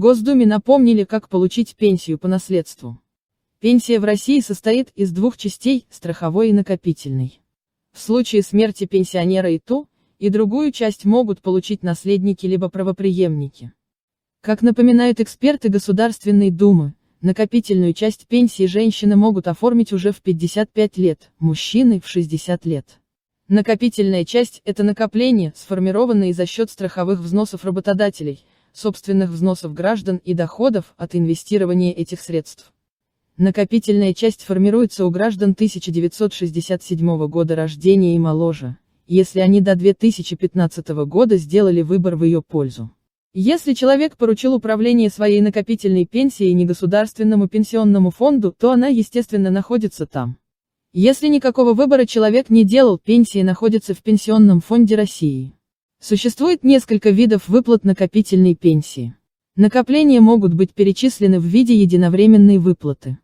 Госдуме напомнили, как получить пенсию по наследству. Пенсия в России состоит из двух частей – страховой и накопительной. В случае смерти пенсионера и ту, и другую часть могут получить наследники либо правопреемники. Как напоминают эксперты Государственной Думы, накопительную часть пенсии женщины могут оформить уже в 55 лет, мужчины – в 60 лет. Накопительная часть – это накопления, сформированные за счет страховых взносов работодателей, собственных взносов граждан и доходов от инвестирования этих средств. Накопительная часть формируется у граждан 1967 года рождения и моложе, если они до 2015 года сделали выбор в ее пользу. Если человек поручил управление своей накопительной пенсией негосударственному пенсионному фонду, то она, естественно, находится там. Если никакого выбора человек не делал, пенсии находятся в Пенсионном фонде России. Существует несколько видов выплат накопительной пенсии. Накопления могут быть перечислены в виде единовременной выплаты.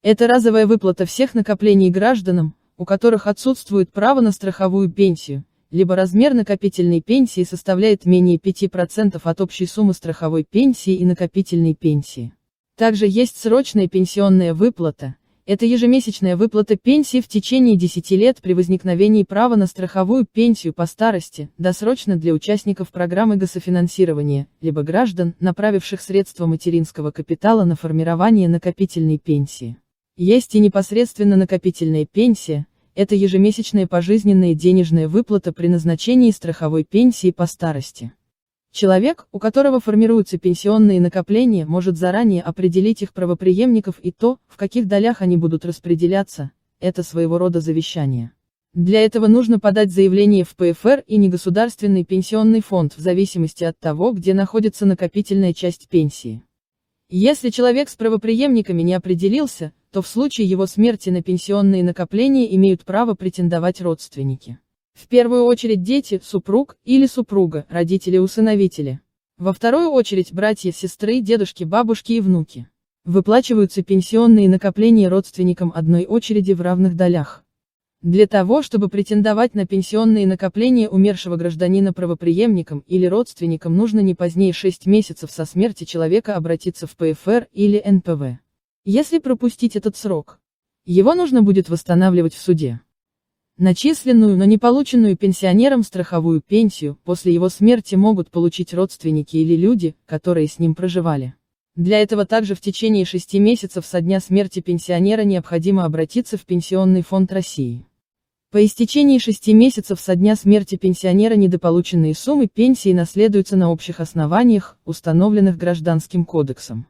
Это разовая выплата всех накоплений гражданам, у которых отсутствует право на страховую пенсию, либо размер накопительной пенсии составляет менее 5% от общей суммы страховой пенсии и накопительной пенсии. Также есть срочная пенсионная выплата. Это ежемесячная выплата пенсии в течение 10 лет при возникновении права на страховую пенсию по старости, досрочно для участников программы гософинансирования, либо граждан, направивших средства материнского капитала на формирование накопительной пенсии. Есть и непосредственно накопительная пенсия, это ежемесячная пожизненная денежная выплата при назначении страховой пенсии по старости. Человек, у которого формируются пенсионные накопления, может заранее определить их правопреемников и то, в каких долях они будут распределяться, это своего рода завещание. Для этого нужно подать заявление в ПФР и негосударственный пенсионный фонд в зависимости от того, где находится накопительная часть пенсии. Если человек с правопреемниками не определился, то в случае его смерти на пенсионные накопления имеют право претендовать родственники. В первую очередь дети, супруг или супруга, родители-усыновители. Во вторую очередь братья, сестры, дедушки, бабушки и внуки. Выплачиваются пенсионные накопления родственникам одной очереди в равных долях. Для того, чтобы претендовать на пенсионные накопления умершего гражданина правопреемникам или родственникам, нужно не позднее 6 месяцев со смерти человека обратиться в ПФР или НПВ. Если пропустить этот срок, его нужно будет восстанавливать в суде. Начисленную, но не полученную пенсионером страховую пенсию после его смерти могут получить родственники или люди, которые с ним проживали. Для этого также в течение 6 месяцев со дня смерти пенсионера необходимо обратиться в Пенсионный фонд России. По истечении 6 месяцев со дня смерти пенсионера недополученные суммы пенсии наследуются на общих основаниях, установленных Гражданским кодексом.